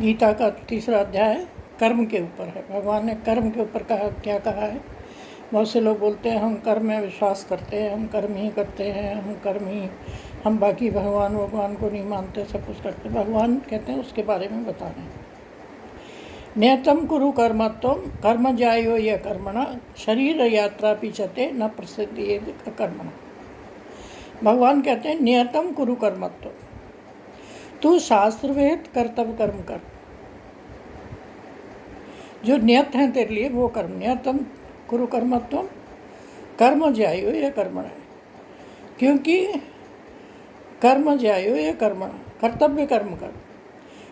गीता का तीसरा अध्याय कर्म के ऊपर है। भगवान ने कर्म के ऊपर क्या कहा है। बहुत से लोग बोलते हैं हम कर्म में विश्वास करते हैं, हम कर्म ही करते हैं, हम बाकी भगवान को नहीं मानते, सब कुछ करते। भगवान कहते हैं उसके बारे में बता रहे हैं। नियतम कुरु कर्मत्वम कर्म जायो ये कर्मणा शरीर यात्रा पीछते न प्रसिद्धि कर्मणा। भगवान कहते हैं नियतम कुरु कर्मत्व, तू शास्त्रवेद कर्तव्य कर्म कर, जो नियत है तेरे लिए वो कर्म। नियतम कुरु कर्मत्व कर्म ज्यायो ये कर्मण है, क्योंकि कर्म ज्यायो ये कर्मण, कर्तव्य कर्म कर,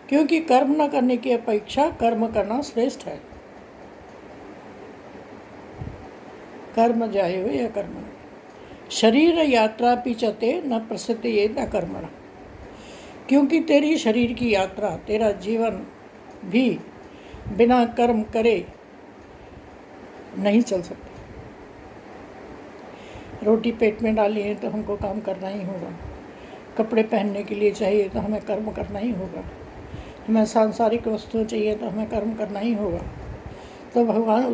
क्योंकि कर्म न करने की अपेक्षा कर्म करना श्रेष्ठ है। कर्म ज्यायो ये कर्मण शरीर यात्रा पीछते न प्रसिद्ध ये न कर्मण, क्योंकि तेरी शरीर की यात्रा, तेरा जीवन भी बिना कर्म करे नहीं चल सकती। रोटी पेट में डाली है तो हमको काम करना ही होगा, कपड़े पहनने के लिए चाहिए तो हमें कर्म करना ही होगा, हमें सांसारिक वस्तुएं चाहिए तो हमें कर्म करना ही होगा। तो भगवान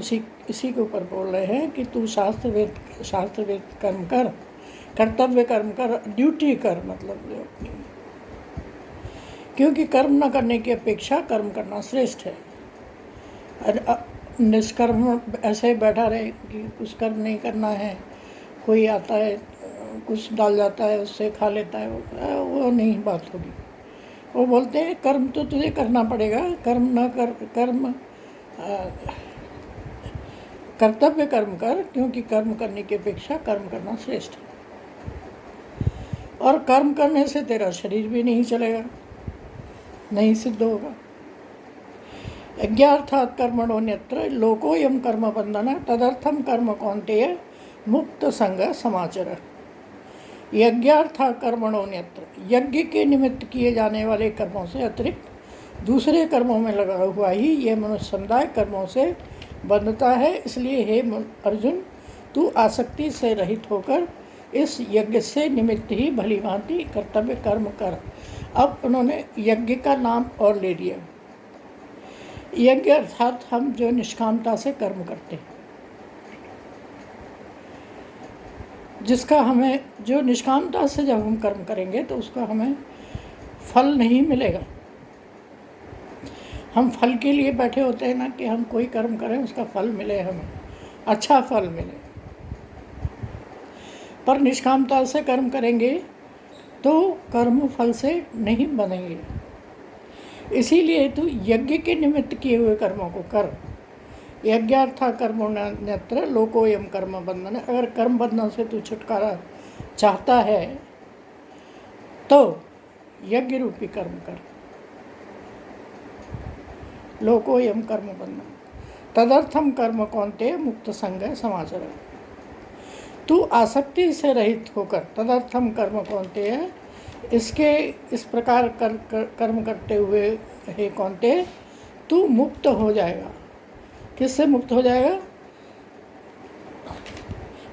इसी के ऊपर बोल रहे हैं कि तू शास्त्रवेद कर्म कर, कर्तव्य कर्म कर, ड्यूटी कर, मतलब जो अपनी, क्योंकि कर्म न करने की अपेक्षा कर्म करना श्रेष्ठ है। निष्कर्म ऐसे बैठा रहे कि कुछ कर्म नहीं करना है, कोई आता है कुछ डाल जाता है उससे खा लेता है, वो नहीं बात होगी। वो बोलते हैं कर्म तो तुझे करना पड़ेगा, कर्म न कर, कर्तव्य कर्म कर, क्योंकि कर्म करने की अपेक्षा कर्म करना श्रेष्ठ है। और कर्म करने से तेरा शरीर भी नहीं चलेगा, नहीं सिद्ध होगा। यज्ञार्थात् कर्मणोऽन्यत्र लोकोऽयं कर्म बंधन तदर्थम कर्म कौन्तेय मुक्त संग समाचर। यज्ञार्था कर्मणोऽन्यत्र, यज्ञ के निमित्त किए जाने वाले कर्मों से अतिरिक्त दूसरे कर्मों में लगा हुआ ही ये मनुष्य समुदाय कर्मों से बंधता है। इसलिए हे अर्जुन, तू आसक्ति से रहित होकर इस यज्ञ से निमित्त ही भली भांति कर्तव्य कर्म कर। अब उन्होंने यज्ञ का नाम और ले लिया। यज्ञ अर्थात हम जो निष्कामता से कर्म करते हैं, जिसका हमें, जो निष्कामता से जब हम कर्म करेंगे तो उसका हमें फल नहीं मिलेगा। हम फल के लिए बैठे होते हैं ना, कि हम कोई कर्म करें उसका फल मिले, हमें अच्छा फल मिले। पर निष्कामता से कर्म करेंगे तो कर्म फल से नहीं बनेंगे। इसीलिए तू यज्ञ के निमित्त किए हुए कर्मों को कर। यज्ञार्था कर्मोऽन्यत्र लोकोऽयं कर्म बंधन। अगर कर्म बंधन से तू छुटकारा चाहता है तो यज्ञ रूपी कर्म कर। लोकोऽयं कर्म बंधन तदर्थम कर्म कौन्तेय मुक्त संग समाचर। तू आसक्ति से रहित होकर, तदर्थम कर्म कौन्तेय, इसके इस प्रकार कर्म करते हुए हे कौन्तेय तू मुक्त हो जाएगा। किससे मुक्त हो जाएगा?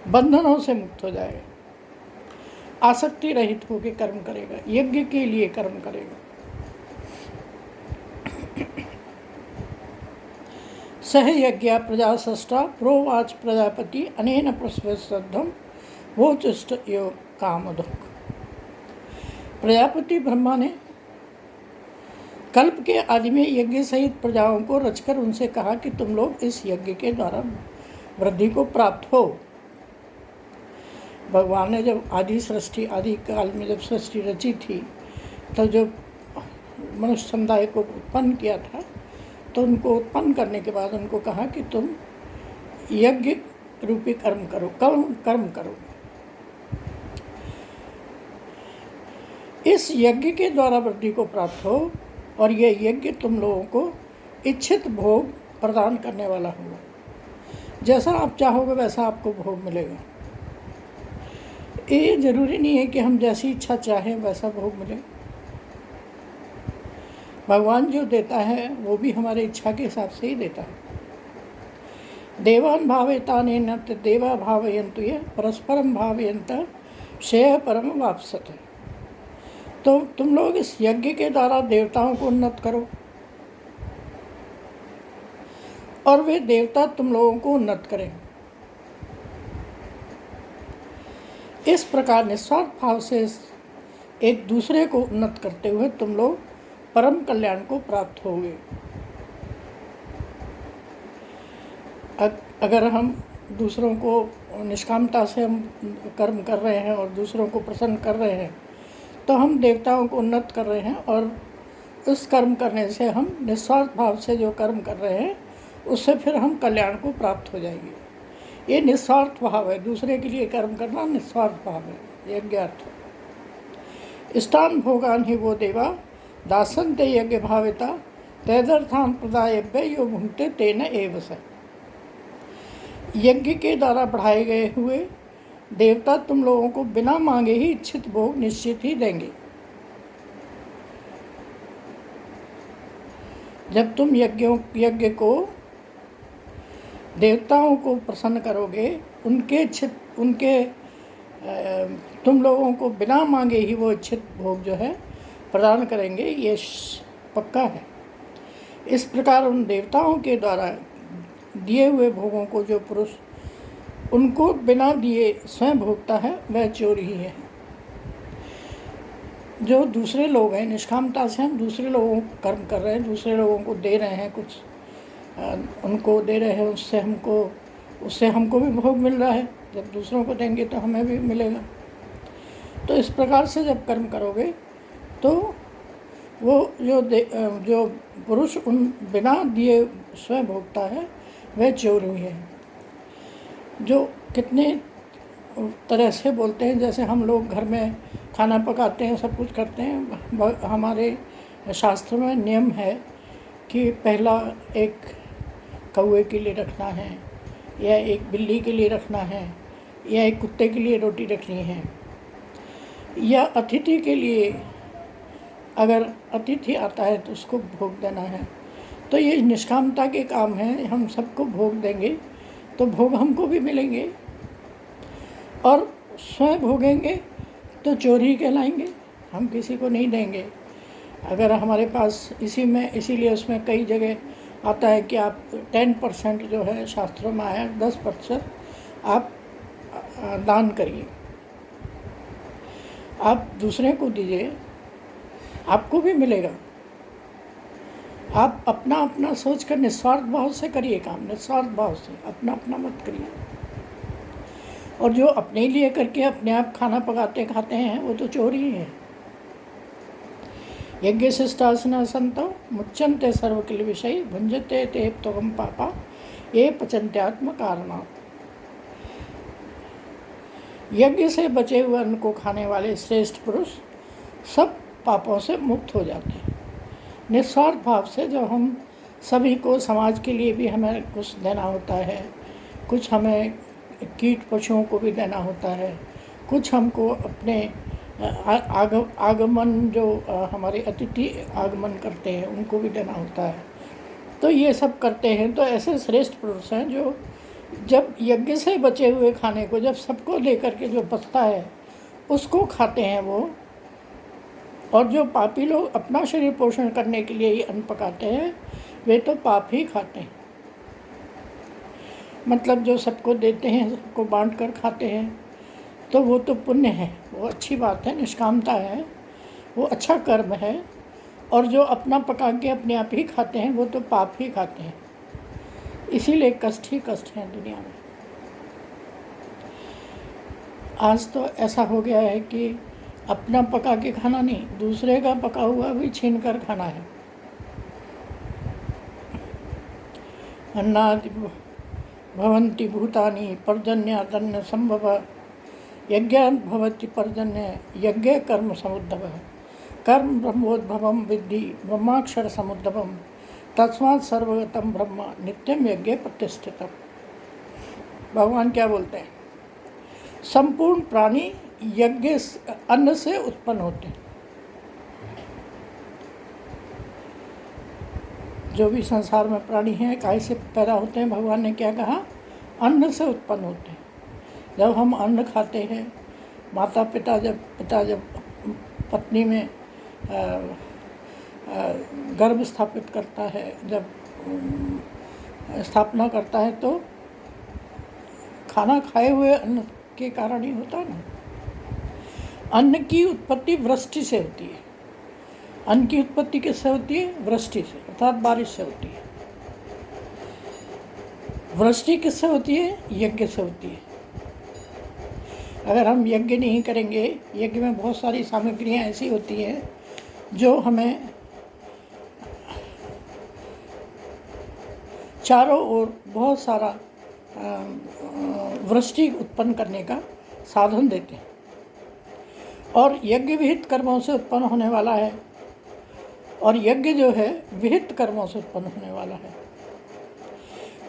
बंधनों से मुक्त हो जाएगा। आसक्ति रहित होकर कर्म करेगा, यज्ञ के लिए कर्म करेगा। सह यज्ञ प्रजा सष्टा प्रोवाच प्रजापति अनेन प्रस्वद्धम वो चुष्ट यो कामधुक। प्रजापति ब्रह्मा ने कल्प के आदि में यज्ञ सहित प्रजाओं को रचकर उनसे कहा कि तुम लोग इस यज्ञ के द्वारा वृद्धि को प्राप्त हो। भगवान ने जब आदि काल में जब सृष्टि रची थी, तो जो मनुष्य समुदाय को उत्पन्न किया था, तो उनको उत्पन्न करने के बाद उनको कहा कि तुम यज्ञ रूपी कर्म करो। इस यज्ञ के द्वारा वृद्धि को प्राप्त हो, और यह यज्ञ तुम लोगों को इच्छित भोग प्रदान करने वाला होगा। जैसा आप चाहोगे वैसा आपको भोग मिलेगा। ये जरूरी नहीं है कि हम जैसी इच्छा चाहें वैसा भोग मिले। भगवान जो देता है वो भी हमारी इच्छा के हिसाब से ही देता है। देवान् भावयतानेन देवा भावयन्तु ये परस्परम भावयन्त श्रेय परम वाप्स्यते। तो तुम लोग इस यज्ञ के द्वारा देवताओं को उन्नत करो, और वे देवता तुम लोगों को उन्नत करें। इस प्रकार निस्वार्थ भाव से एक दूसरे को उन्नत करते हुए तुम लोग परम कल्याण को प्राप्त होगे। अगर हम दूसरों को निष्कामता से हम कर्म कर रहे हैं और दूसरों को प्रसन्न कर रहे हैं तो हम देवताओं को उन्नत कर रहे हैं, और उस कर्म करने से हम निस्वार्थ भाव से जो कर्म कर रहे हैं उससे फिर हम कल्याण को प्राप्त हो जाएंगे। ये निस्वार्थ भाव है, दूसरे के लिए कर्म करना निस्वार्थ भाव है, यज्ञार्थ। इष्टान भोगान ही वो देवा दासन्ते यज्ञ भाविता तैदर्थान प्रदायभ्य यो भुंक्ते तेन एव स। यज्ञ के द्वारा बढ़ाए गए हुए देवता तुम लोगों को बिना मांगे ही इच्छित भोग निश्चित ही देंगे। जब तुम यज्ञ को देवताओं को प्रसन्न करोगे, तुम लोगों को बिना मांगे ही वो इच्छित भोग जो है प्रदान करेंगे, ये पक्का है। इस प्रकार उन देवताओं के द्वारा दिए हुए भोगों को जो पुरुष उनको बिना दिए स्वयं भोगता है वह चोर ही है। जो दूसरे लोग हैं, निष्कामता से हम दूसरे लोगों को कर्म कर रहे हैं, दूसरे लोगों को दे रहे हैं, कुछ उनको दे रहे हैं, उससे हमको भी भोग मिल रहा है। जब दूसरों को देंगे तो हमें भी मिलेगा। तो इस प्रकार से जब कर्म करोगे तो वो जो पुरुष उन बिना दिए स्वयं भोगता है वह चोर ही है। जो कितने तरह से बोलते हैं, जैसे हम लोग घर में खाना पकाते हैं, सब कुछ करते हैं, हमारे शास्त्र में नियम है कि पहला एक कौवे के लिए रखना है, या एक बिल्ली के लिए रखना है, या एक कुत्ते के लिए रोटी रखनी है, या अतिथि के लिए अगर अतिथि आता है तो उसको भोग देना है। तो ये निष्कामता के काम हैं। हम सबको भोग देंगे तो भोग हमको भी मिलेंगे, और स्वयं भोगेंगे तो चोरी कहलाएंगे, हम किसी को नहीं देंगे। अगर हमारे पास इसीलिए उसमें कई जगह आता है कि आप 10% जो है शास्त्रों में आया, 10% आप दान करिए, आप दूसरे को दीजिए, आपको भी मिलेगा। आप अपना अपना सोच कर निस्वार्थ भाव से करिए काम, निस्वार्थ भाव से, अपना मत करिए। और जो अपने लिए करके अपने आप खाना पकाते खाते हैं वो तो चोर ही है। यज्ञ शिष्टासना संतो मुच्यन्ते सर्वकिल विषय भुंजते ते त्वम पापा ये पचन्त्यात्म कारणात्। यज्ञ से बचे हुए अन्न को खाने वाले श्रेष्ठ पुरुष सब पापों से मुक्त हो जाते हैं। निस्वार्थ भाव से जब हम सभी को, समाज के लिए भी हमें कुछ देना होता है, कुछ हमें कीट पशुओं को भी देना होता है, कुछ हमको अपने आगमन जो हमारे अतिथि आगमन करते हैं उनको भी देना होता है। तो ये सब करते हैं। तो ऐसे श्रेष्ठ पुरुष हैं जो जब यज्ञ से बचे हुए खाने को जब सबको लेकर के जो बचता है उसको खाते हैं वो, और जो पापी लोग अपना शरीर पोषण करने के लिए ही अन्न पकाते हैं वे तो पाप ही खाते हैं। मतलब जो सबको देते हैं, सबको बांट कर खाते हैं, तो वो तो पुण्य है, वो अच्छी बात है, निष्कामता है, वो अच्छा कर्म है। और जो अपना पका के अपने आप ही खाते हैं वो तो पाप ही खाते हैं। इसीलिए कष्ट ही कष्ट है दुनिया में। आज तो ऐसा हो गया है कि अपना पका के खाना नहीं, दूसरे का पका हुआ भी छीन कर खाना है। अन्नादि भवन्ति भूतानि पर्जन्यादन्न संभव यज्ञान् भवति पर्जन्य यज्ञ कर्म समुद्भवः कर्म ब्रह्मोद्भवं विद्धि ब्रह्माक्षर समुद्भवं तस्मात् सर्वगतं ब्रह्म नित्यम यज्ञ प्रतिष्ठितम्। भगवान क्या बोलते हैं? संपूर्ण प्राणी यज्ञ अन्न से उत्पन्न होते हैं। जो भी संसार में प्राणी हैं काहे से पैदा होते हैं? भगवान ने क्या कहा? अन्न से उत्पन्न होते हैं। जब हम अन्न खाते हैं, पिता जब पत्नी में गर्भ स्थापित करता है, जब स्थापना करता है तो खाना खाए हुए अन्न के कारण ही होता है ना। अन्न की उत्पत्ति वृष्टि से होती है। अन्न की उत्पत्ति किससे होती है? वृष्टि से, अर्थात बारिश से होती है। वृष्टि किससे होती है? यज्ञ से होती है। अगर हम यज्ञ नहीं करेंगे, यज्ञ में बहुत सारी सामग्रियाँ ऐसी होती हैं जो हमें चारों ओर बहुत सारा वृष्टि उत्पन्न करने का साधन देते हैं, और यज्ञ विहित कर्मों से उत्पन्न होने वाला है, और यज्ञ जो है विहित कर्मों से उत्पन्न होने वाला है।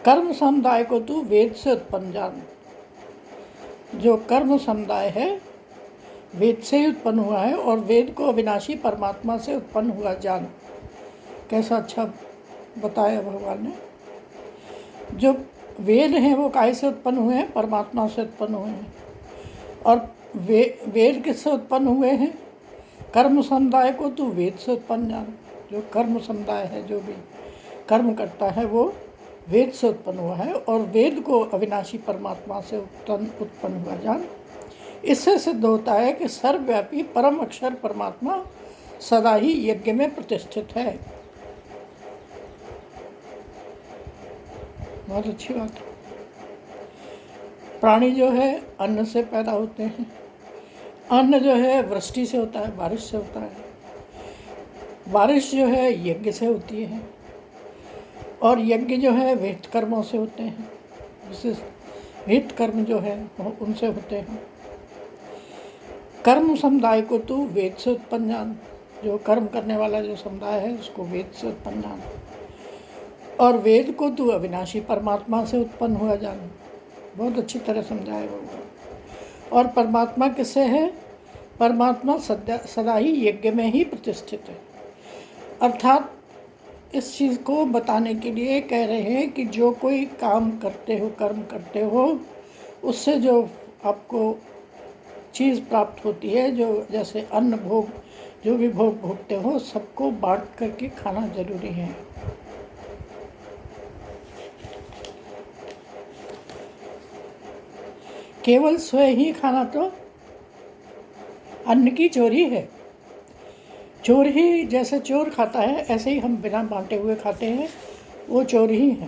कर्म समुदाय को तू वेद से उत्पन्न जान। जो कर्म समुदाय है वेद से ही उत्पन्न हुआ है, और वेद को अविनाशी परमात्मा से उत्पन्न हुआ जान। कैसा अच्छा बताया भगवान ने। जो वेद हैं वो काहे से उत्पन्न हुए हैं? परमात्मा से उत्पन्न हुए हैं। और वेद किससे उत्पन्न हुए हैं? कर्म समुदाय को तू वेद से उत्पन्न जान। जो कर्म समुदाय है, जो भी कर्म करता है, वो वेद से उत्पन्न हुआ है, और वेद को अविनाशी परमात्मा से उत्पन्न हुआ जान। इससे सिद्ध होता है कि सर्वव्यापी परम अक्षर परमात्मा सदा ही यज्ञ में प्रतिष्ठित है। बहुत अच्छी बात है। प्राणी जो है अन्न से पैदा होते हैं। अन्न जो है वृष्टि से होता है, बारिश से होता है। बारिश जो है यज्ञ से होती है, और यज्ञ जो है वेद कर्मों से होते हैं। विशेष वेद कर्म जो है उनसे होते हैं। कर्म समुदाय को तू वेद से उत्पन्न जान। जो कर्म करने वाला जो समुदाय है उसको वेद से उत्पन्न जान, और वेद को तू अविनाशी परमात्मा से उत्पन्न हुआ जान। बहुत अच्छी तरह समझाया भगवान। और परमात्मा किससे है? परमात्मा सदा ही यज्ञ में ही प्रतिष्ठित है। अर्थात इस चीज़ को बताने के लिए कह रहे हैं कि जो कोई काम करते हो, कर्म करते हो, उससे जो आपको चीज़ प्राप्त होती है, जो जैसे अन्न भोग, जो भी भोग भोगते हो, सबको बांट करके खाना जरूरी है। केवल स्वयं ही खाना तो अन्न की चोरी है। चोर ही, जैसे चोर खाता है ऐसे ही हम बिना बांटे हुए खाते हैं, वो चोर ही है।